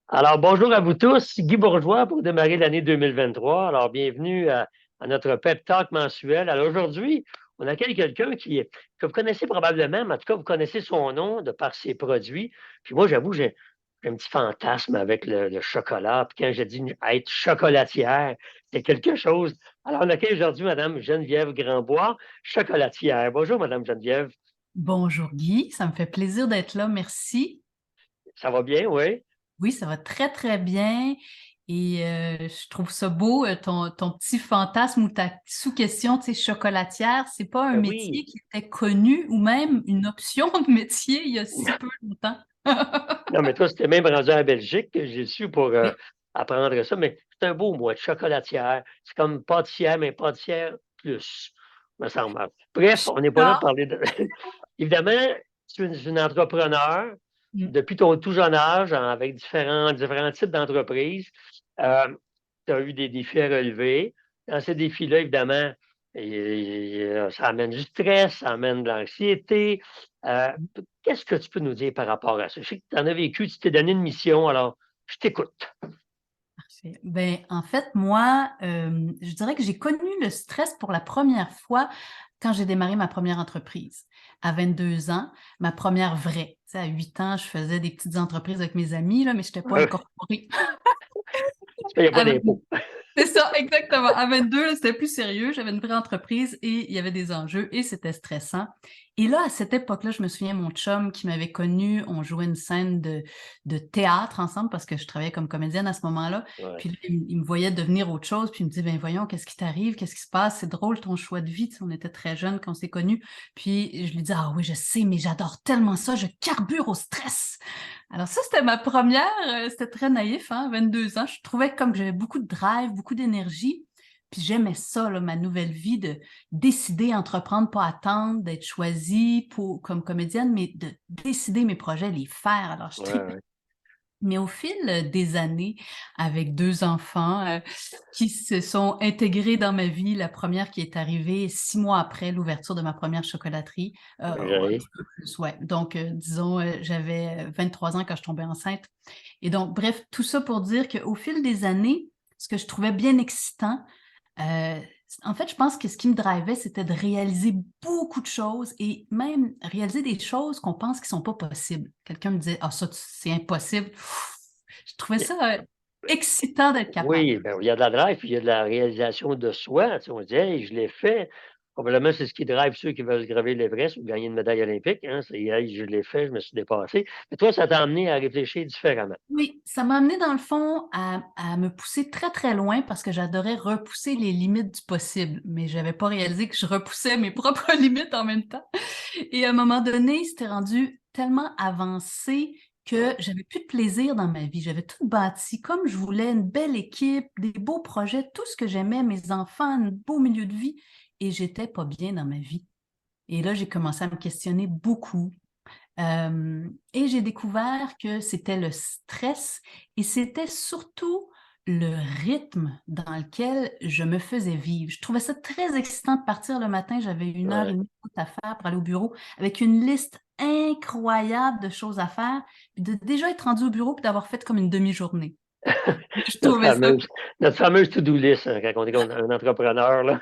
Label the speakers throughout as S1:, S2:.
S1: Alors, bonjour à vous tous. Guy Bourgeois pour démarrer l'année 2023. Alors, bienvenue à notre Pep Talk mensuel. Alors, aujourd'hui, on accueille quelqu'un que vous connaissez probablement, mais en tout cas, vous connaissez son nom de par ses produits. Puis moi, j'avoue, j'ai un petit fantasme avec le chocolat. Puis quand j'ai dit être chocolatière, c'est quelque chose. Alors, on accueille aujourd'hui Mme Geneviève Grandbois, chocolatière. Bonjour, Mme Geneviève.
S2: Bonjour Guy, ça me fait plaisir d'être là, merci.
S1: Ça va bien, oui?
S2: Oui, ça va très très bien et je trouve ça beau, ton petit fantasme ou ta sous-question, tu sais, chocolatière, c'est pas un
S1: Ben
S2: métier
S1: oui.
S2: qui était connu ou même une option de métier il y a si peu longtemps.
S1: Non, mais toi, c'était même rendu en Belgique que j'ai su pour
S2: Oui,
S1: apprendre ça. Mais c'est un beau mot, être chocolatière. C'est comme pâtissière, mais pâtissière plus, me semble. Bref, on n'est pas là de
S2: ça.
S1: parler de. Évidemment, tu es une entrepreneur
S2: Mm.
S1: depuis ton tout jeune âge, avec différents types d'entreprises. Tu as eu des défis à relever. Dans ces défis-là, évidemment, ça amène du stress, ça amène de l'anxiété. Euh, Qu'est-ce que tu peux nous dire par rapport à ça? Je sais que tu en as vécu, tu t'es donné une mission, alors je t'écoute.
S2: Parfait. Ben, en fait, moi, je dirais que j'ai connu le stress pour la première fois quand j'ai démarré ma première entreprise. À 22 ans, ma première vraie. Tu sais, à 8 ans, je faisais des petites entreprises avec mes amis, là, mais je n'étais pas incorporée.
S1: Tu payes pas
S2: À
S1: d'impôts.
S2: C'est ça, exactement. À 22, là, c'était plus sérieux. J'avais une vraie entreprise et il y avait des enjeux et c'était stressant. Et là, à cette époque-là, je me souviens, mon chum qui m'avait connue, on jouait une scène de théâtre ensemble parce que je travaillais comme comédienne à ce moment-là.
S1: Ouais.
S2: Puis là, il me voyait devenir autre chose. Puis il me dit, ben voyons, qu'est-ce qui t'arrive? Qu'est-ce qui se passe? C'est drôle ton choix de vie. Tu sais, on était très jeunes quand on s'est connus. Puis je lui dis, ah oui, je sais, mais j'adore tellement ça. Je carbure au stress. Alors ça, c'était ma première, c'était très naïf, hein, 22 ans. Je trouvais comme que j'avais beaucoup de drive, beaucoup d'énergie. Puis j'aimais ça, là, ma nouvelle vie, de décider, entreprendre, pas attendre, d'être choisie comme comédienne, mais de décider mes projets, les faire. Alors je
S1: Ouais,
S2: tripais.
S1: ouais.
S2: Mais au fil des années, avec deux enfants qui se sont intégrés dans ma vie, la première qui est arrivée 6 mois après l'ouverture de ma première chocolaterie, un
S1: Ouais.
S2: petit peu plus, ouais. Donc, disons, j'avais 23 ans quand je tombais enceinte. Et donc, bref, tout ça pour dire qu'au fil des années, ce que je trouvais bien excitant, euh, en fait, je pense que ce qui me drivait, c'était de réaliser beaucoup de choses et même réaliser des choses qu'on pense qui sont pas possibles. Quelqu'un me disait, ah, ça, c'est impossible. Je trouvais ça excitant d'être capable.
S1: Oui, ben, il y a de la drive, puis il y a de la réalisation de soi. Tu sais, on se dit, hey, je l'ai fait. Probablement, c'est ce qui drive ceux qui veulent graver l'Everest ou gagner une médaille olympique. Hein, c'est, hey, je l'ai fait, je me suis dépassé. Mais toi, ça t'a amené à réfléchir différemment.
S2: Oui, ça m'a amené dans le fond à me pousser très très loin parce que j'adorais repousser les limites du possible, mais j'avais pas réalisé que je repoussais mes propres limites en même temps. Et à un moment donné, c'était rendu tellement avancé que
S1: Ouais.
S2: j'avais plus de plaisir dans ma vie. J'avais tout bâti comme je voulais, une belle équipe, des beaux projets, tout ce que j'aimais, mes enfants, un beau milieu de vie, et j'étais pas bien dans ma vie. Et là, j'ai commencé à me questionner beaucoup. Et j'ai découvert que c'était le stress et c'était surtout le rythme dans lequel je me faisais vivre. Je trouvais ça très excitant de partir le matin. J'avais 1 heure et demie de route à faire pour aller au bureau avec une liste incroyable de choses à faire, puis de déjà être rendu au bureau et d'avoir fait comme une demi-journée. Je
S1: Notre
S2: trouvais ça
S1: fameuse, notre fameuse to-do list, hein, quand on est un entrepreneur, là.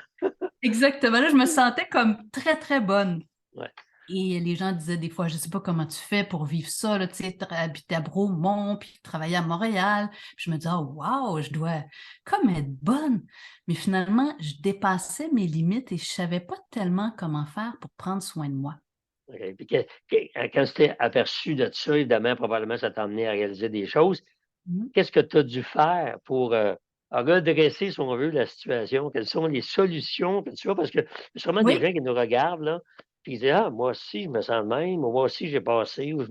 S2: exactement. Là, je me sentais comme très, très bonne.
S1: Ouais.
S2: Et les gens disaient des fois, je ne sais pas comment tu fais pour vivre ça, là, tu sais, habiter à Bromont, puis travailler à Montréal. Puis je me disais, oh, wow, je dois comme être bonne. Mais finalement, je dépassais mes limites et je ne savais pas tellement comment faire pour prendre soin de moi.
S1: OK. Puis quand tu t'es aperçu de ça, évidemment, probablement, ça t'a amené à réaliser des choses.
S2: Mhm.
S1: Qu'est-ce que tu as dû faire pour redresser, si on veut, la situation? Quelles sont les solutions que tu as? Parce que il y a sûrement des
S2: Oui,
S1: gens qui nous regardent, là, puis qui disent, ah, moi aussi, je me sens de même, ou moi aussi, j'ai passé, ou je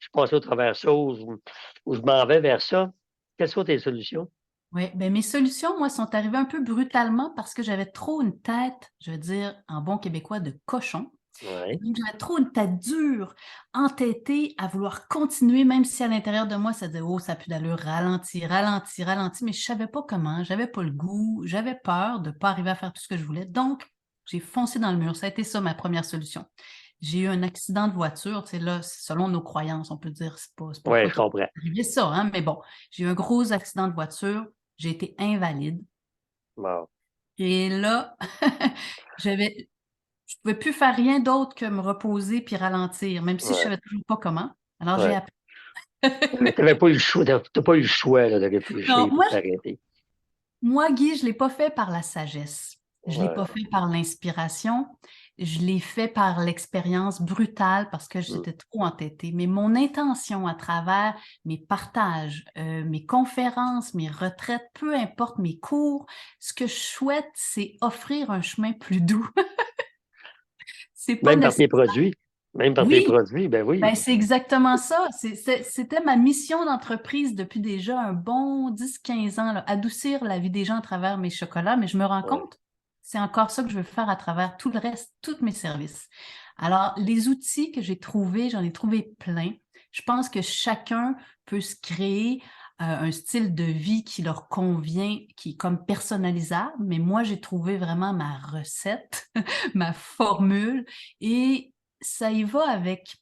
S1: suis passé au travers ça, ou je m'en vais vers ça. Quelles sont tes solutions?
S2: oui. Ben, mes solutions, moi, sont arrivées un peu brutalement parce que j'avais trop une tête, je veux dire, en bon québécois, de cochon. Et
S1: Oui.
S2: donc, j'avais trop une tête dure, entêtée à vouloir continuer, même si à l'intérieur de moi, ça disait, oh, ça a plus d'allure, ralentir, ralentir, ralentir, mais je savais pas comment, j'avais pas le goût, j'avais peur de pas arriver à faire tout ce que je voulais. Donc, j'ai foncé dans le mur. Ça a été ça ma première solution. j'ai eu un accident de voiture. Tu sais, là, selon nos croyances, on peut dire, c'est pas
S1: Oui,
S2: toi
S1: je
S2: qui
S1: comprends.
S2: as arrivé ça, hein, mais bon, j'ai eu un gros accident de voiture. J'ai été invalide.
S1: Bon,
S2: Et là, j'avais, je pouvais plus faire rien d'autre que me reposer puis ralentir, même si je
S1: ouais,
S2: savais toujours pas comment. Alors, j'ai
S1: ouais.
S2: appris.
S1: Mais tu n'avais pas eu le choix, t'as pas eu le choix là, de
S2: Non,
S1: réfléchir et de
S2: moi,
S1: t'arrêter.
S2: Guy, je ne l'ai pas fait par la sagesse. Je ne l'ai
S1: Ouais.
S2: pas fait par l'inspiration. Je l'ai fait par l'expérience brutale parce que
S1: Mm.
S2: j'étais trop entêtée. Mais mon intention à travers mes partages, mes conférences, mes retraites, peu importe mes cours, ce que je souhaite, c'est offrir un chemin plus doux. C'est pas
S1: Même par tes
S2: nécessaire.
S1: produits. Même par tes
S2: Oui,
S1: produits, ben oui.
S2: ben, c'est exactement ça. C'était ma mission d'entreprise depuis déjà un bon 10-15 ans, là, adoucir la vie des gens à travers mes chocolats, mais je me rends
S1: Ouais.
S2: compte, c'est encore ça que je veux faire à travers tout le reste, tous mes services. Alors, les outils que j'ai trouvés, j'en ai trouvé plein. Je pense que chacun peut se créer un style de vie qui leur convient, qui est comme personnalisable, mais moi, j'ai trouvé vraiment ma recette, ma formule, et ça y va avec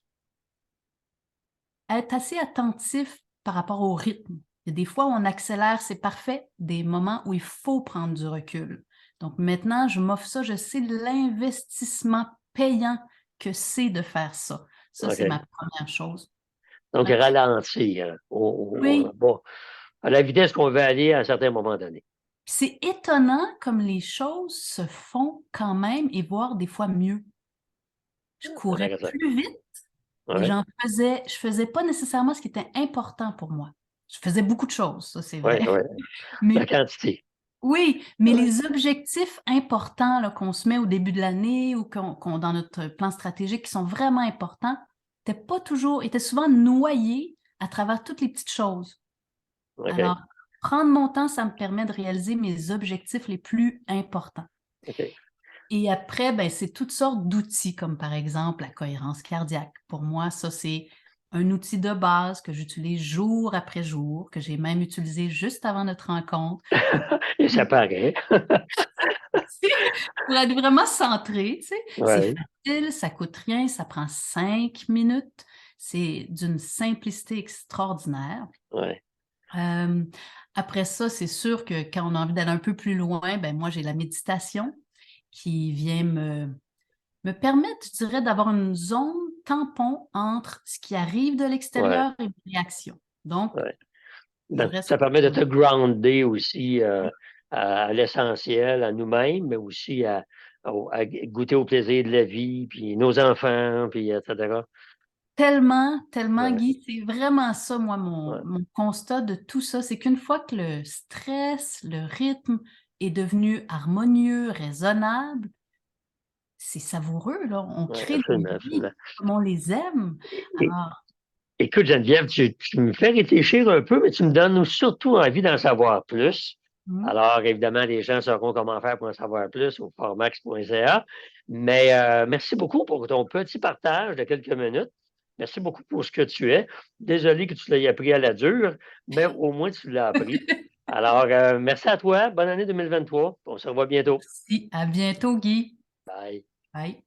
S2: être assez attentif par rapport au rythme. Il y a des fois où on accélère, c'est parfait, des moments où il faut prendre du recul. Donc maintenant, je m'offre ça, je sais l'investissement payant que c'est de faire ça. Ça, c'est
S1: OK.
S2: ma première chose.
S1: Donc,
S2: La-
S1: ralentir
S2: Oui,
S1: bon, à la vitesse qu'on veut aller à un certain moment donné.
S2: c'est étonnant comme les choses se font quand même et voire des fois mieux. Je courais
S1: Intéressant.
S2: plus vite, mais
S1: Ouais,
S2: je faisais pas nécessairement ce qui était important pour moi. Je faisais beaucoup de choses, ça c'est
S1: ouais,
S2: vrai.
S1: ouais. La
S2: Mais
S1: quantité.
S2: oui, mais
S1: Ouais.
S2: les objectifs importants là, qu'on se met au début de l'année ou dans notre plan stratégique qui sont vraiment importants, étaient souvent noyés à travers toutes les petites choses.
S1: OK.
S2: Alors, prendre mon temps, ça me permet de réaliser mes objectifs les plus importants.
S1: OK.
S2: Et après, ben, c'est toutes sortes d'outils, comme par exemple la cohérence cardiaque. Pour moi, ça, c'est un outil de base que j'utilise jour après jour, que j'ai même utilisé juste avant notre rencontre.
S1: Et ça paraît.
S2: Pour être vraiment centré, tu sais, c'est
S1: Ouais,
S2: facile, ça coûte rien, ça prend 5 minutes, c'est d'une simplicité extraordinaire.
S1: ouais.
S2: Euh, Après ça, c'est sûr que quand on a envie d'aller un peu plus loin, ben moi, j'ai la méditation qui vient me permettre, je dirais, d'avoir une zone tampon entre ce qui arrive de
S1: Ouais,
S2: l'extérieur et mes réactions. Donc,
S1: ouais.
S2: je
S1: Donc,
S2: reste
S1: ça permet de
S2: comme
S1: te grounder aussi à l'essentiel, à nous-mêmes, mais aussi à goûter au plaisir de la vie, puis nos enfants, puis etc.
S2: tellement, tellement,
S1: Ouais,
S2: Guy. C'est vraiment ça, moi,
S1: ouais.
S2: mon constat de tout ça. C'est qu'une fois que le stress, le rythme est devenu harmonieux, raisonnable, c'est savoureux, là. On
S1: Ouais,
S2: crée des
S1: absolument,
S2: vies
S1: absolument.
S2: comme on les aime.
S1: Et-
S2: Alors,
S1: Écoute, Geneviève, tu me fais réfléchir un peu, mais tu me donnes surtout envie d'en savoir plus.
S2: hmm,
S1: Alors, évidemment, les gens sauront comment faire pour en savoir plus au formax.ca. Mais merci beaucoup pour ton petit partage de quelques minutes. Merci beaucoup pour ce que tu es. Désolé que tu l'aies appris à la dure, mais au moins tu l'as appris. Alors, merci à toi. Bonne année 2023. On se revoit bientôt.
S2: merci. À bientôt, Guy.
S1: Bye.
S2: Bye.